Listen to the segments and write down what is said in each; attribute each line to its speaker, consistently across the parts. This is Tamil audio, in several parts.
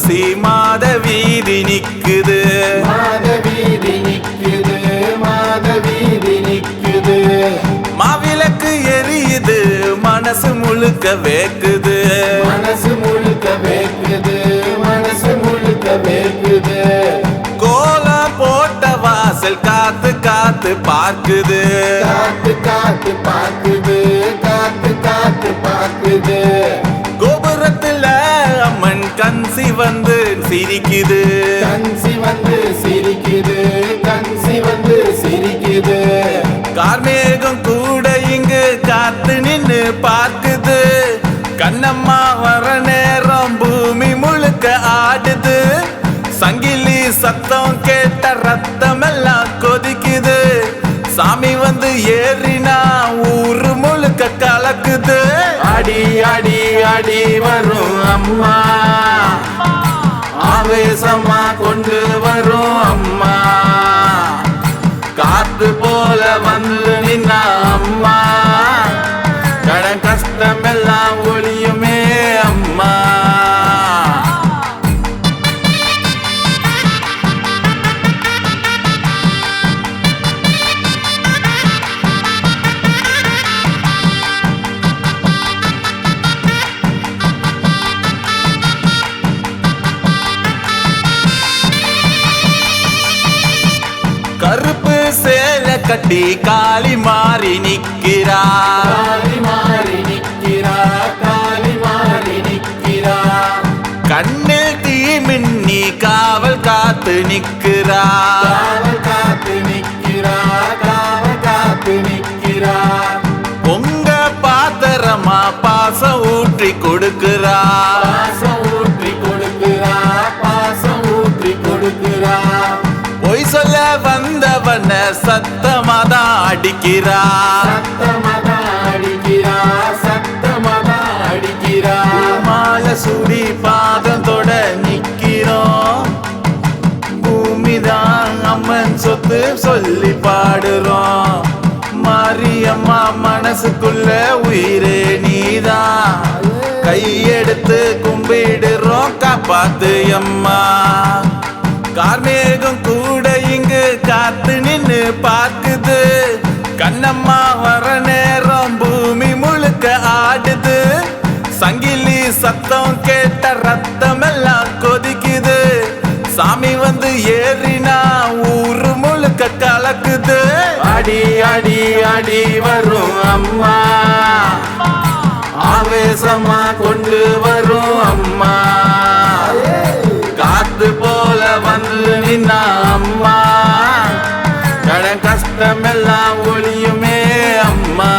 Speaker 1: பூசி மாத வீதி நிக்குது,
Speaker 2: மாதவீதி நிக்குது, மாதவீதி நிக்குது.
Speaker 1: மாவிளக்கு எரியுது மனசு முழுக்க வேக்குது,
Speaker 2: மனசு முழுக்க வேக்குது, மனசு முழுக்க வேக்குது.
Speaker 1: கோலம் போட்ட வாசல் காத்து காத்து பார்க்குது,
Speaker 2: காத்து காத்து பார்க்குது, காத்து காத்து பார்க்குது.
Speaker 1: கோபுரத்துல அம்மன் கன்சி வந்து சிரிக்குது,
Speaker 2: கன்சி வந்து சிரிக்குது, கன்சி வந்து சிரிக்குது.
Speaker 1: கார்மேகம் கூட இங்கு காத்து நின்னு பார்க்குது, கண்ணம்மா வர நேரம் பூமி முழுக்க ஆடுது, சங்கிலி சத்தம் கேட்ட ரத்தம் எல்லாம் கொதிக்குது, சாமி வந்து ஏறினா ஊரு முழுக்க கலக்குது.
Speaker 2: அடி அடி அடி வரும் அம்மா, ஆவேசமா கொண்டு வரும் அம்மா, காத்து போல வந்து நின்னா அம்மா, கடன் கஷ்டம் எல்லாம் ஒளியுமே அம்மா.
Speaker 1: கருப்பு சேலை கட்டி காளி மாறி நிக்கிறா,
Speaker 2: காளி மாறி நிக்கிறா, காளி மாறி நிக்கிறா.
Speaker 1: கண்ணில் தீ மின்னி காவல் காத்து நிக்கிறா,
Speaker 2: காவல் காத்து நிக்கிறா, காவல் காத்து நிக்கிறா.
Speaker 1: பொங்க பாத்திரமா பாசம் ஊற்றி கொடுக்கிறா,
Speaker 2: பாசம் ஊற்றி கொடுக்கிறா, பாசம் ஊற்றி கொடுக்கிறா.
Speaker 1: பொய் சொல்ல வந்தவன சத்தமாதான் அடிக்கிறா,
Speaker 2: சத்தமதான் அடிக்கிறா, சத்தமதான் அடிக்கிறா.
Speaker 1: மாலை சுடி பாதம் தொட நிக்கிறோம், பூமிதான் அம்மன் சொத்து சொல்லி பாடுறோம், மாரியம்மா மனசுக்குள்ள உயிரே நீதான், கையெடுத்து கும்பிடுறோம் காப்பாத்து அம்மா. கார்மேகம் கூட இங்கு காத்து நின்னு பார்க்குது, கண்ணம்மா வர நேரம் பூமி முழுக்க ஆடுது, சங்கிலி சத்தம் கேட்ட ரத்தம் எல்லாம் கொதிக்குது, சாமி வந்து ஏறினா ஊரு முழுக்க கலக்குது.
Speaker 2: அடி அடி அடி வரும் அம்மா, ஆவேசமா கொண்டு வரும் அம்மா, காத்து போல வந்து நின்னா அம்மா, கடன் கஷ்டம் எல்லாம் ஒளியுமே அம்மா.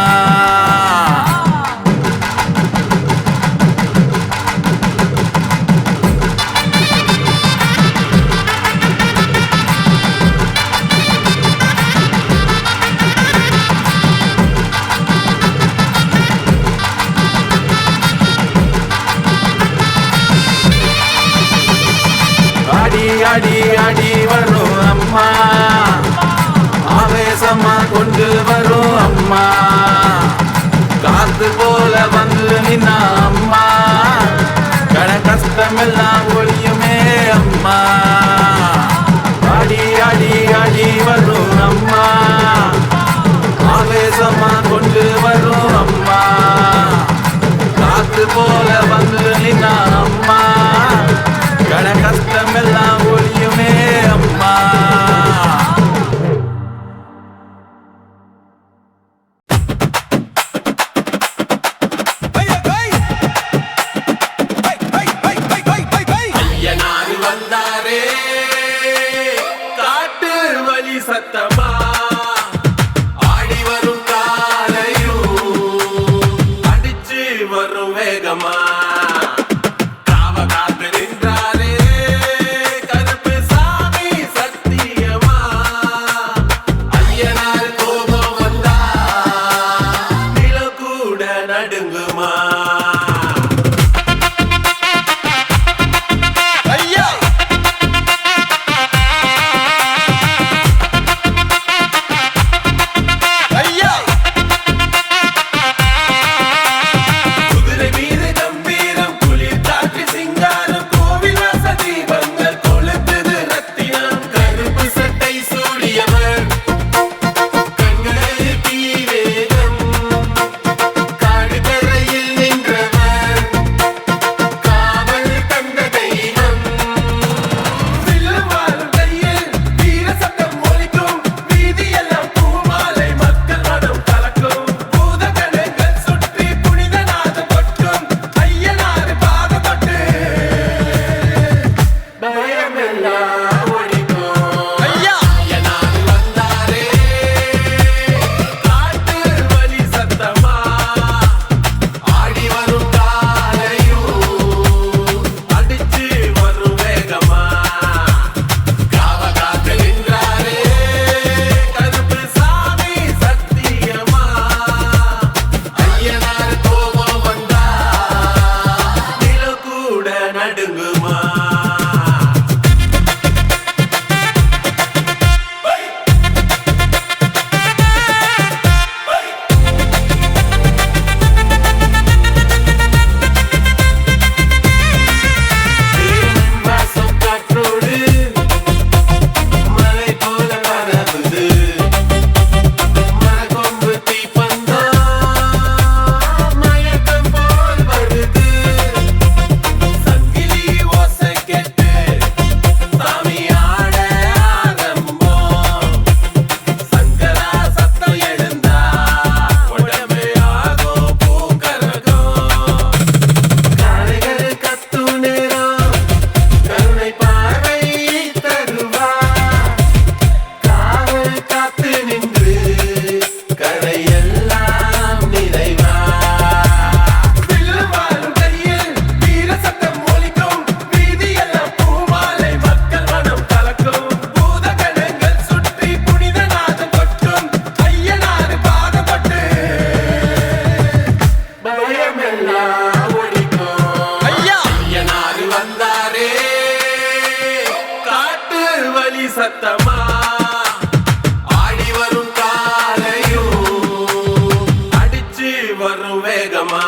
Speaker 2: வரும் வேகமா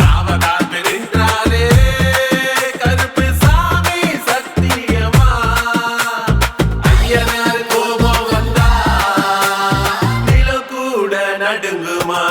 Speaker 2: காவகாத்து நின்றாரே கருப்பு சாமி சத்தியமா ஐயனார் கோபம் வந்தா நிலம் கூட நடுங்குமா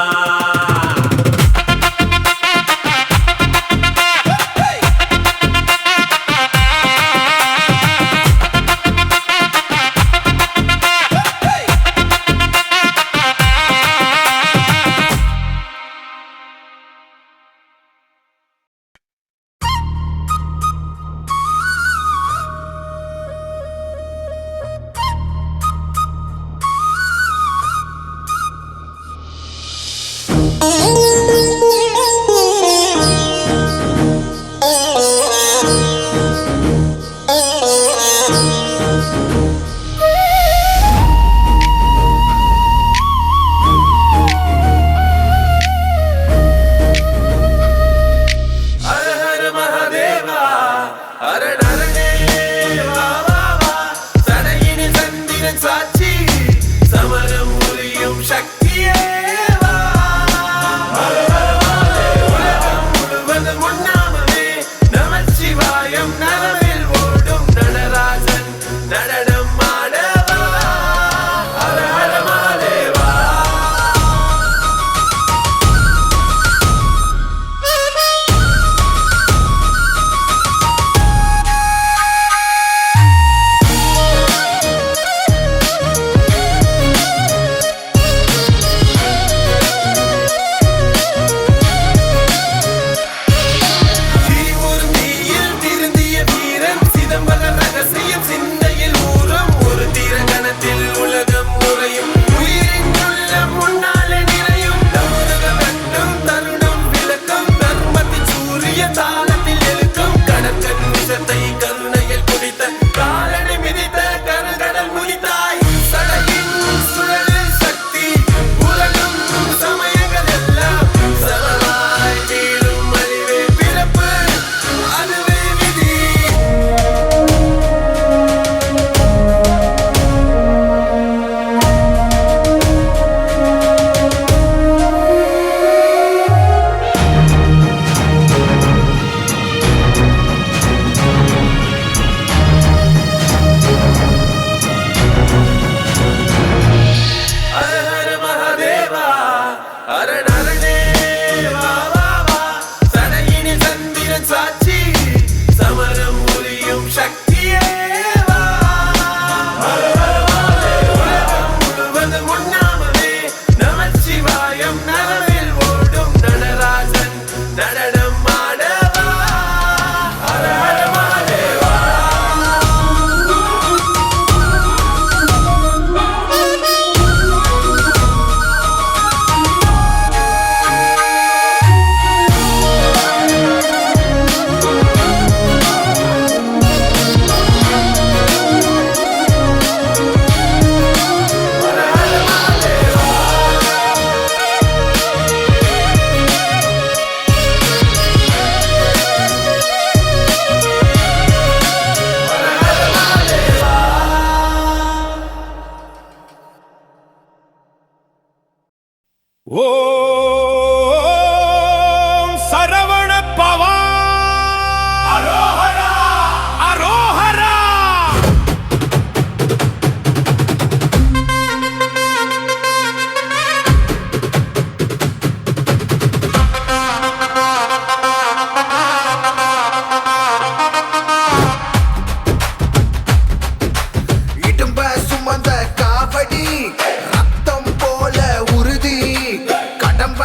Speaker 3: ஓம் சரவண பவா அரோஹரா அரோஹரா
Speaker 4: இடும்ப சுமந்த காவடி ரத்தம் போல உறுதி கடம்ப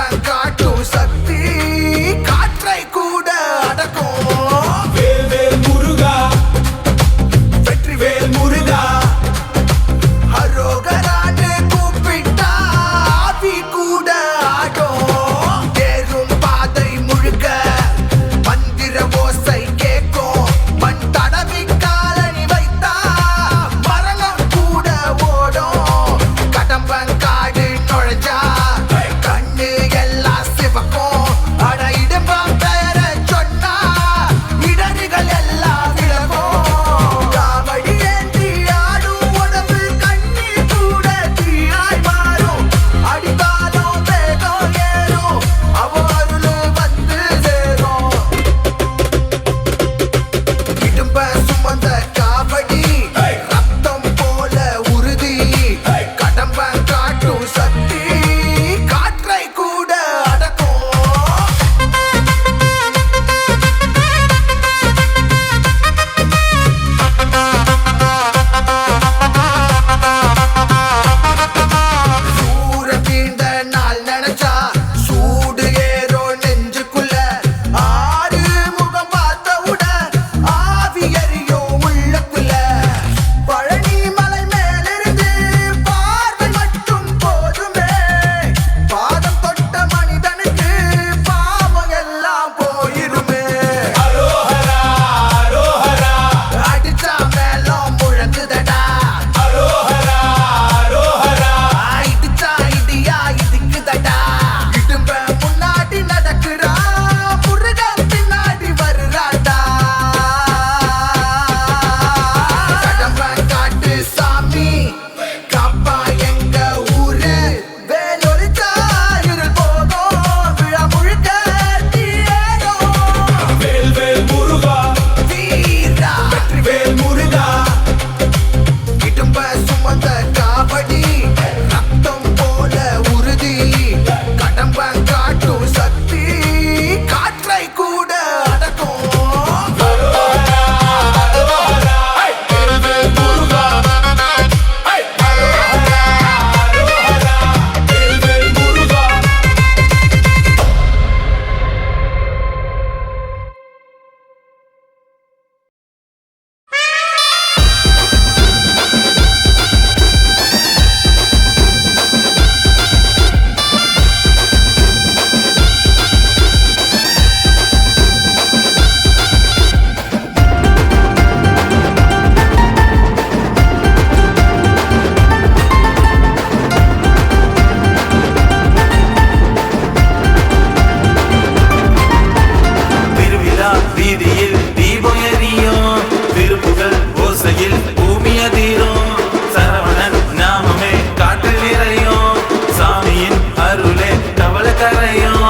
Speaker 1: கரையும்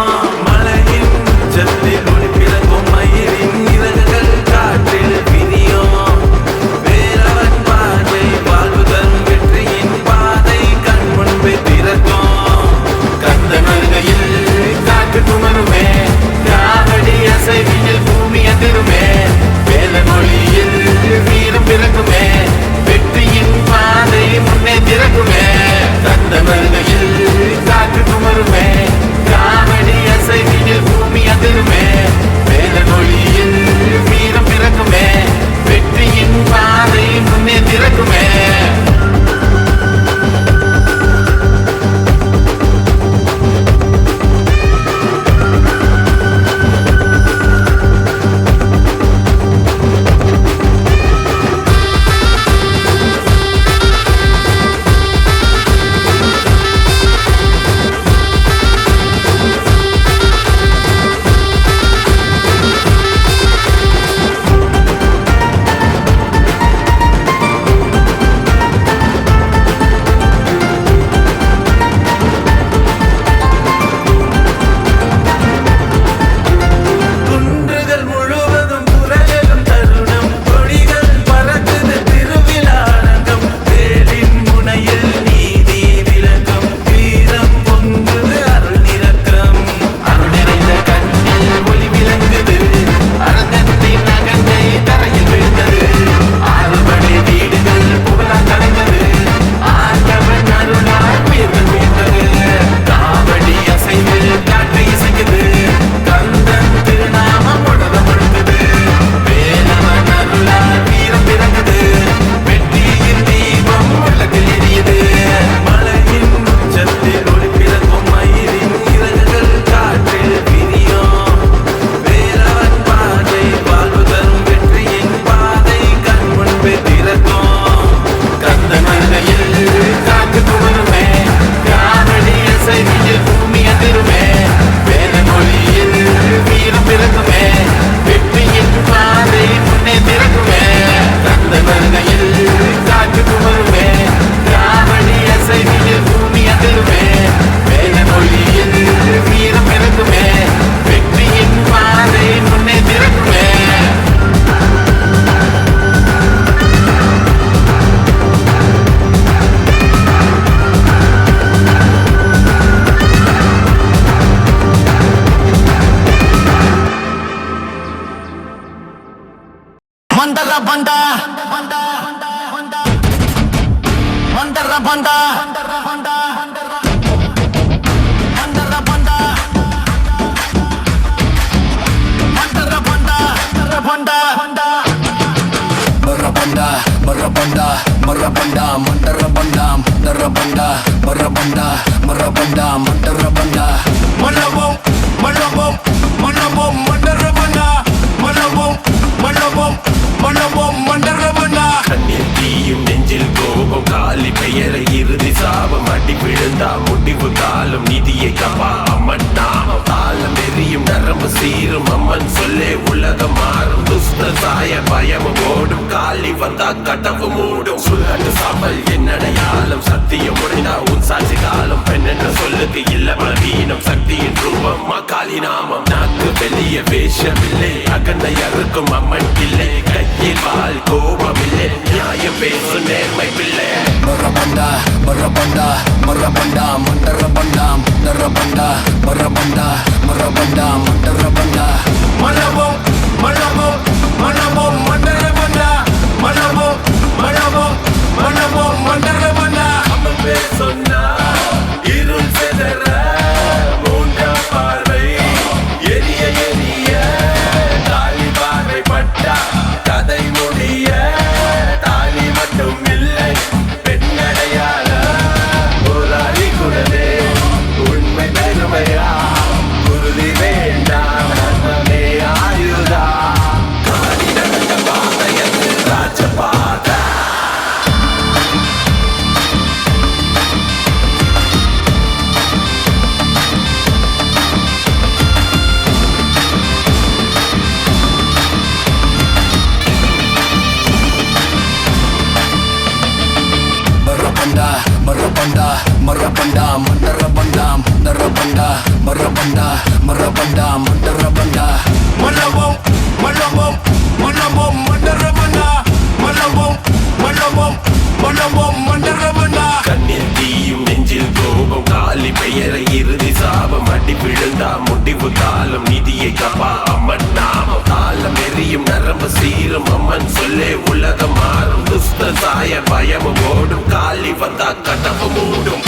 Speaker 1: மலையின் உச்சத்தில் ஒளி பிறக்கும் மயிலின் இறகுகள் காற்றில் விரியும் வேறவன் பாதை வாழ்வு தரும் வெற்றியின் பாதை கண் முன்பே திறக்கும் கந்தன் வருகையில் காற்று குமருமே காவடி அசைவியில் பூமி அதிருமே வேத மொழியில் வீரம் பிறக்குமே வெற்றியின் பாதை முன்னே திறக்குமே கந்தன் வருகையில் காற்று குமருமே காவடி அசைவியில் பூமி அதிருமே வேத மொழியில் வீரம் பிறக்குமே வெற்றியின் பாதை முன்னே திறக்குமே குன்றுகள் முழுவதும் புரளும் தருணம் கொடிகள் பறக்குது திருவிழா அரங்கம் வேலின் முனையில் நீதி விளக்கம் வீரம் பொங்குது அருள் நிறக்கம் அருள் நிறைந்த கண்ணில் ஒளி விளங்குது அரங்கத்தின் அகந்தை தரையில் விழுந்தது ஆறுபடை வீடுகள் புகழால் கலைந்தது ஆண்டவன் அருளால் உயிர்கள் மீண்டது காவடி அசைவு காற்றை இசைக்குது கந்தன் திருநாமம் உடல முழுங்குது வேலவன் அருளால் வீரம் பிறங்குது வெற்றியின் தீபம் உலகில் எரியுது மலையின் உச்சத்தில் ஒளி பிறக்கும் மயிலின் இறகுகள் காற்றில் விரியும் வேலவன் பாதை வாழ்வு தரும் வெற்றியின் பாதை கண் முன்பே திறக்கும் கந்தன் வருகையில் காற்று குமருமே காவடி அசைவியில் பூமி அதிருமே வேத மொழியில் வீரம் பிறக்குமே வெற்றியின் பாதை முன்னே திறக்குமே கந்தன் வருகையில் காற்று குமருமே காவடி அசைவியில் பூமி அதிருமே வேத மொழியில் வீரம் பிறக்குமே வெற்றியின் பாதை முன்னே திறக்குமே
Speaker 2: மண்டல பண்டா மண்டல பண்டா மண்டல பண்டா மண்டல பண்டா மரபண்டா மரபண்டா மரபண்டா மண்டரபண்டா மண்டரபண்டா மரபண்டா மரபண்டா மண்டரபண்டா மல்லபம் மல்லபம் மல்லபம் மண்டரபண்டா மல்லபம் மல்லபம் மல்லபம் மண்டரபண்டா
Speaker 1: கண்ணில் தீயும் நெஞ்சில் கோபம் காலி பெயரை இறுதி சாபம் அடி விழுந்தா முடிவு காலம் நிதியை கப்பா அம்மன் நாமம் தாளம் எரியும் நரம்பு சீரும் அம்மன் சொல்லே உலகம் மாறும் துஷ்ட சாய பயமும் ஓடும் காலி வந்தா கதவு மூடும் சுழண்டு சாம்பல் என்னடையாளம் சத்தியம் முடிந்தா உன் சாட்சி காலம் பெண் என்ற சொல்லுக்கு இல்ல பலவீனம் சக்தியின் ரூபம் காளி நாமம் நாக்கு வெளிய வேஷமில்லை அகந்தை அறுக்கும் அம்மன் இல்லை கையில் வால் கோபம் இல்லை நியாயம் பேசும் நேர்மை பிள்ளை
Speaker 2: மரபண்டா மரபண்டா மரபண்டா மண்டரபண்டா மண்டரபண்டா மரபண்டா மரபண்டா மண்டரபண்டா மல்லபம் மல்லபம் மல்லபம் மண்டரபண்டா மல்லபம் மல்லபம் மல்லபம் மண்டரபண்டா
Speaker 1: அம்மன் பேர் சொன்னா இருள் செதற மூன்றாம் பார்வை எரிய எரிய தாலி பார்வை பட்டா கதை முடிய தாலி மட்டும் இல்லை பெண்ணடையாள போராளி குரலே உண்மை பெருமையா குருதி வேண்டாம் நன்மமே ஆயுதா காடி நடந்த பாதையது ராஜபாதா மரபண்டா மரபண்டா மரபண்டா மண்டரபண்டா மண்டரபண்டா
Speaker 4: மரபண்டா மரபண்டா மண்டரபண்டா
Speaker 3: மல்லபம் மல்லபம் மல்லபம் மண்டரபண்டா மல்லபம் மல்லபம் மல்லபம் மண்டரபண்டா
Speaker 1: கண்ணில் தீயும் நெஞ்சில் கோபம் காலி பெயரை இறுதி சாபம் அடி விழுந்தா முடிவு காலம் நிதியை கப்பா அம்மன் நாமம் காலம் எரியும் நரம்பு சீரும் அம்மன் சொல்லே உலகம் மாறும் துஷ்ட சாய பயமும் ஓடும் காலி வந்தா கதவு மூடும்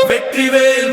Speaker 1: வெற்றிவேல்